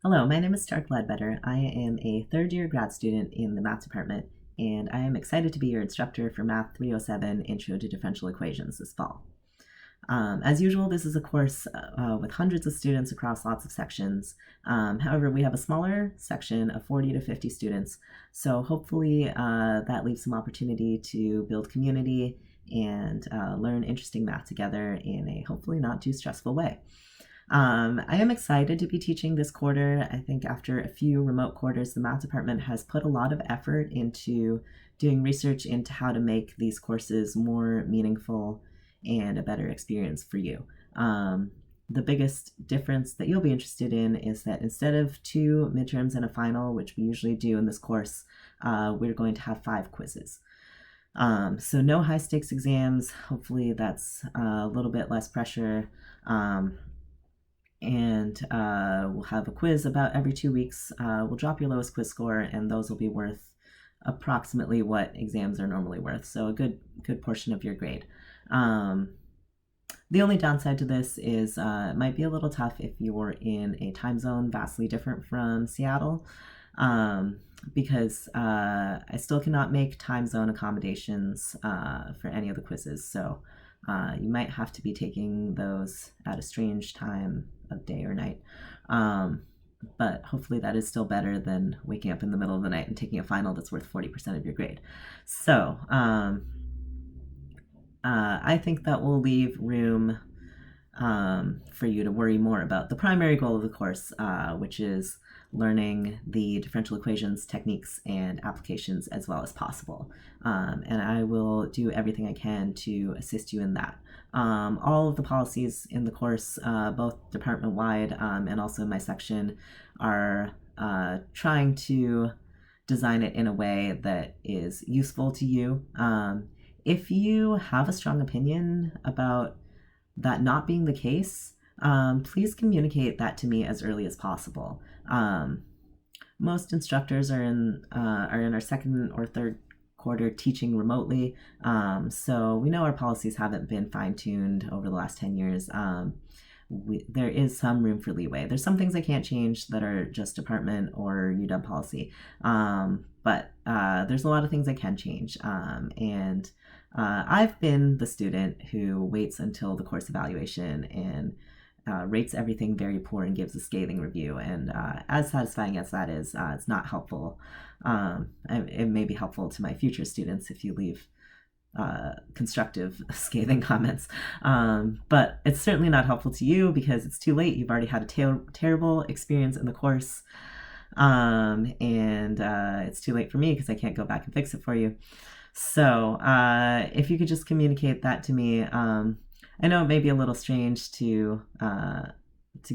Hello, my name is Stark Ledbetter. I am a third year grad student in the math department, and I am excited to be your instructor for Math 307 Intro to Differential Equations this fall. As usual, this is a course with hundreds of students across lots of sections. However, we have a smaller section of 40 to 50 students, so hopefully that leaves some opportunity to build community and learn interesting math together in a hopefully not too stressful way. I am excited to be teaching this quarter. I think after a few remote quarters, the math department has put a lot of effort into doing research into how to make these courses more meaningful and a better experience for you. The biggest difference that you'll be interested in is that instead of 2 midterms and a final, which we usually do in this course, we're going to have 5 quizzes. So no high stakes exams. Hopefully that's a little bit less pressure. And we'll have a quiz about every 2 weeks. We'll drop your lowest quiz score, and those will be worth approximately what exams are normally worth, so a good portion of your grade. The only downside to this is it might be a little tough if you're in a time zone vastly different from Seattle, because I still cannot make time zone accommodations for any of the quizzes, so you might have to be taking those at a strange time of day or night. But hopefully that is still better than waking up in the middle of the night and taking a final that's worth 40% of your grade. So I think that will leave room for you to worry more about the primary goal of the course, which is learning the differential equations, techniques, and applications as well as possible. And I will do everything I can to assist you in that. All of the policies in the course, both department-wide and also in my section, are trying to design it in a way that is useful to you. If you have a strong opinion about that not being the case, please communicate that to me as early as possible. Most instructors are in our second or third quarter teaching remotely, so we know our policies haven't been fine-tuned over the last 10 years. There is some room for leeway. There's some things I can't change that are just department or UW policy, but there's a lot of things I can change, and I've been the student who waits until the course evaluation and rates everything very poor and gives a scathing review. And as satisfying as that is, it's not helpful. It may be helpful to my future students if you leave constructive scathing comments. But it's certainly not helpful to you because it's too late. You've already had a terrible experience in the course. And it's too late for me because I can't go back and fix it for you. So if you could just communicate that to me. I know it may be a little strange to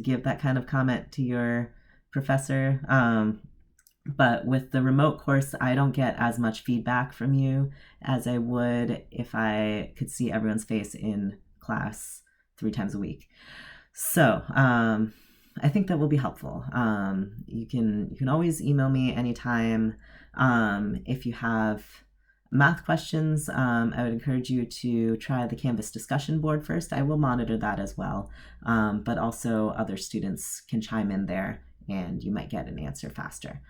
give that kind of comment to your professor, but with the remote course, I don't get as much feedback from you as I would if I could see everyone's face in class 3 times a week. So I think that will be helpful. You can always email me anytime. If you have math questions, I would encourage you to try the Canvas discussion board first. I will monitor that as well, but also other students can chime in there and you might get an answer faster.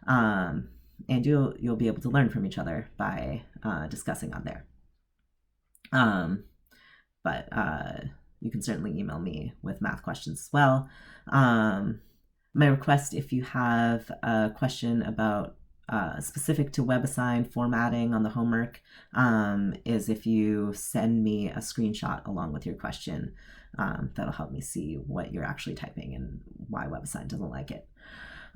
And you'll be able to learn from each other by discussing on there. But you can certainly email me with math questions as well. My request, if you have a question about specific to WebAssign formatting on the homework, is if you send me a screenshot along with your question. That'll help me see what you're actually typing and why WebAssign doesn't like it.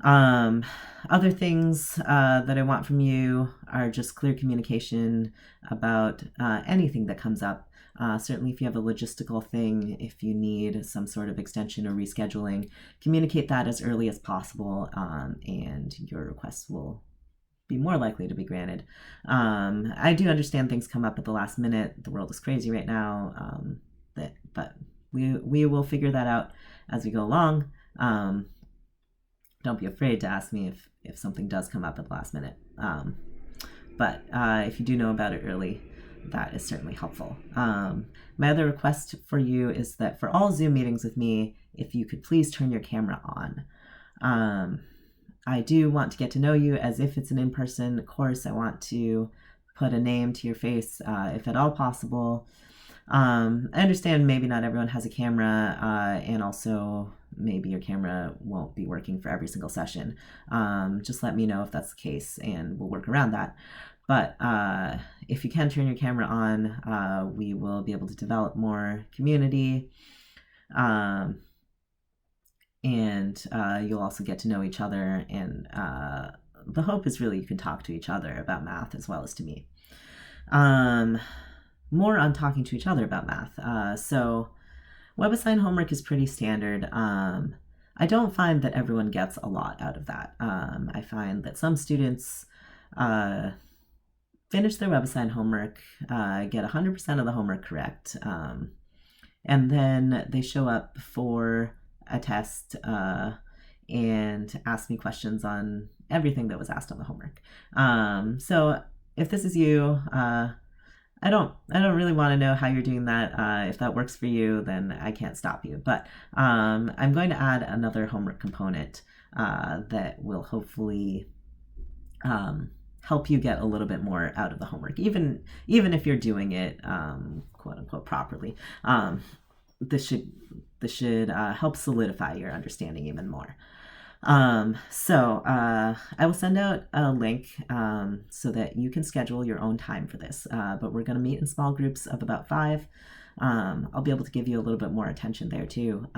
Other things that I want from you are just clear communication about anything that comes up. Certainly if you have a logistical thing, if you need some sort of extension or rescheduling, communicate that as early as possible, and your requests will be more likely to be granted. I do understand things come up at the last minute. The world is crazy right now, but we will figure that out as we go along. Don't be afraid to ask me if something does come up at the last minute. But if you do know about it early, that is certainly helpful. My other request for you is that for all Zoom meetings with me, if you could please turn your camera on. I do want to get to know you as if it's an in-person course. I want to put a name to your face, if at all possible. I understand maybe not everyone has a camera, and also maybe your camera won't be working for every single session. Just let me know if that's the case, and we'll work around that. But if you can turn your camera on, we will be able to develop more community. And you'll also get to know each other. And the hope is really you can talk to each other about math as well as to me. More on talking to each other about math. So WebAssign homework is pretty standard. I don't find that everyone gets a lot out of that. I find that some students finish their WebAssign homework, get 100% of the homework correct, and then they show up for a test and ask me questions on everything that was asked on the homework. So if this is you, I don't really want to know how you're doing that. If that works for you, then I can't stop you. But I'm going to add another homework component that will hopefully help you get a little bit more out of the homework, even if you're doing it quote unquote properly. This should help solidify your understanding even more. So I will send out a link so that you can schedule your own time for this. But we're going to meet in small groups of about 5. I'll be able to give you a little bit more attention there too.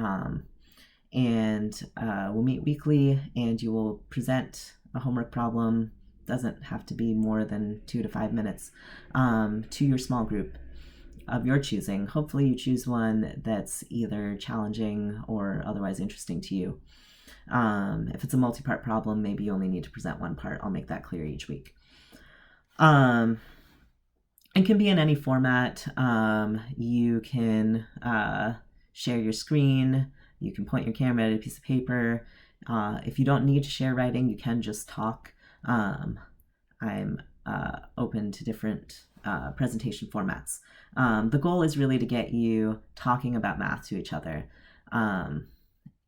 And we'll meet weekly, and you will present a homework problem. Doesn't have to be more than 2 to 5 minutes to your small group of your choosing. Hopefully you choose one that's either challenging or otherwise interesting to you. If it's a multi-part problem, maybe you only need to present one part. I'll make that clear each week. It can be in any format. You can share your screen. You can point your camera at a piece of paper. If you don't need to share writing, you can just talk. I'm open to different presentation formats. The goal is really to get you talking about math to each other.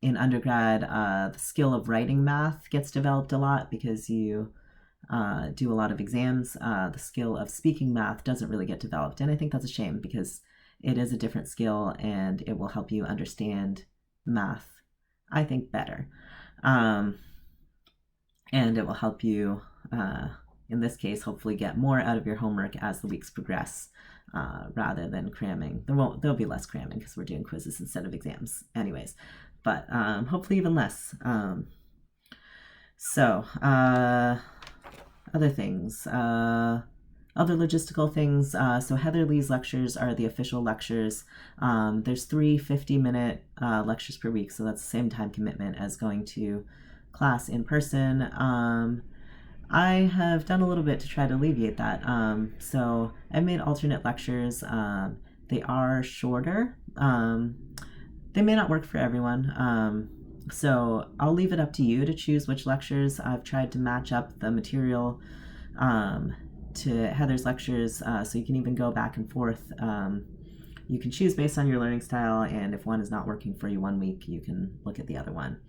In undergrad, the skill of writing math gets developed a lot because you do a lot of exams. The skill of speaking math doesn't really get developed, and I think that's a shame because it is a different skill and it will help you understand math, I think, better. And it will help you, in this case, hopefully get more out of your homework as the weeks progress, rather than cramming. There'll be less cramming because we're doing quizzes instead of exams anyways, but hopefully even less. So other things, other logistical things. So Heather Lee's lectures are the official lectures. There's 3 50-minute lectures per week, so that's the same time commitment as going to class in person. I have done a little bit to try to alleviate that. So I've made alternate lectures. They are shorter. They may not work for everyone. So I'll leave it up to you to choose which lectures. I've tried to match up the material to Heather's lectures, so you can even go back and forth. You can choose based on your learning style, and if one is not working for you one week, you can look at the other one.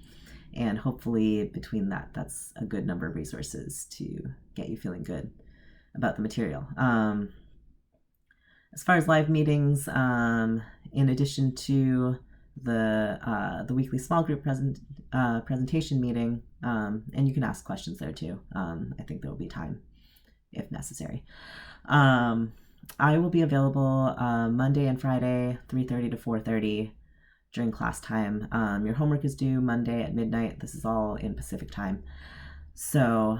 And hopefully between that's a good number of resources to get you feeling good about the material. As far as live meetings, in addition to the weekly small group presentation meeting, and you can ask questions there too. I think there will be time if necessary. I will be available Monday and Friday, 3:30 to 4:30 during class time. Your homework is due Monday at midnight. This is all in Pacific time. So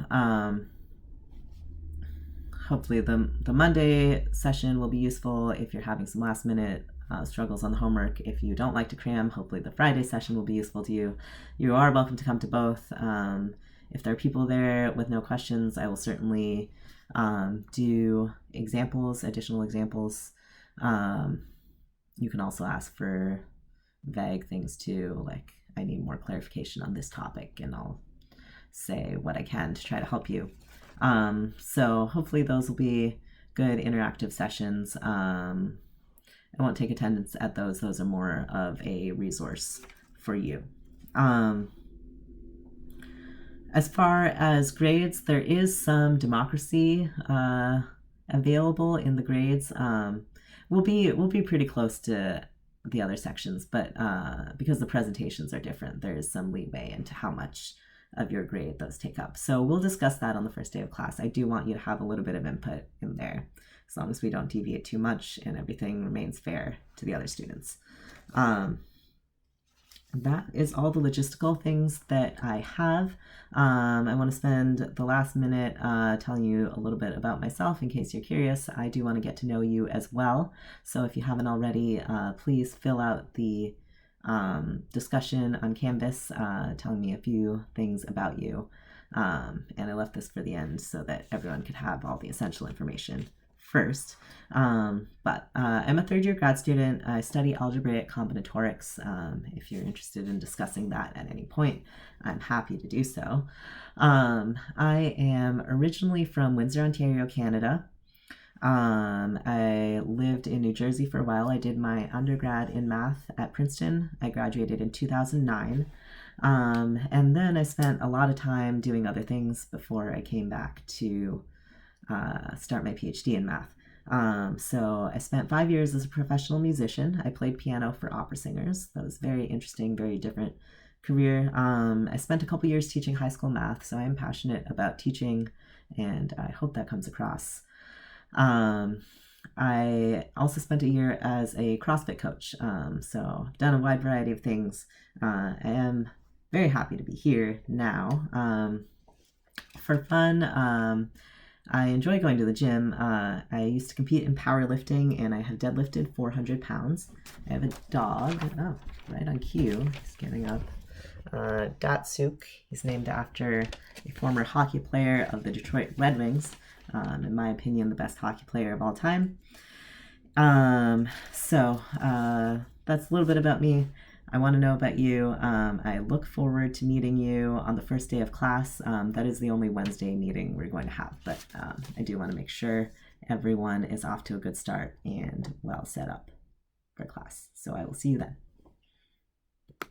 hopefully the Monday session will be useful if you're having some last minute struggles on the homework. If you don't like to cram, hopefully the Friday session will be useful to you. You are welcome to come to both. If there are people there with no questions, I will certainly do examples, additional examples. You can also ask for vague things too, like I need more clarification on this topic, and I'll say what I can to try to help you. So hopefully those will be good interactive sessions. I won't take attendance at those. Those are more of a resource for you. As far as grades, there is some democracy available in the grades. We'll be pretty close to the other sections, but because the presentations are different, there is some leeway into how much of your grade those take up. So we'll discuss that on the first day of class. I do want you to have a little bit of input in there, as long as we don't deviate too much and everything remains fair to the other students. That is all the logistical things that I have. I want to spend the last minute telling you a little bit about myself in case you're curious. I do want to get to know you as well. So if you haven't already, please fill out the discussion on Canvas telling me a few things about you. And I left this for the end so that everyone could have all the essential information first. But I'm a third year grad student. I study algebraic combinatorics. If you're interested in discussing that at any point, I'm happy to do so. I am originally from Windsor, Ontario, Canada. I lived in New Jersey for a while. I did my undergrad in math at Princeton. I graduated in 2009. And then I spent a lot of time doing other things before I came back to start my PhD in math. So I spent 5 years as a professional musician. I played piano for opera singers. That was very interesting, very different career. I spent a couple years teaching high school math, so I am passionate about teaching, and I hope that comes across. I also spent a year as a CrossFit coach, so I've done a wide variety of things. I am very happy to be here now. For fun, I enjoy going to the gym. I used to compete in powerlifting, and I have deadlifted 400 pounds. I have a dog, right on cue, he's getting up. Datsuk, he's named after a former hockey player of the Detroit Red Wings. In my opinion, the best hockey player of all time. So that's a little bit about me. I want to know about you. I look forward to meeting you on the first day of class. That is the only Wednesday meeting we're going to have, but I do want to make sure everyone is off to a good start and well set up for class. So I will see you then.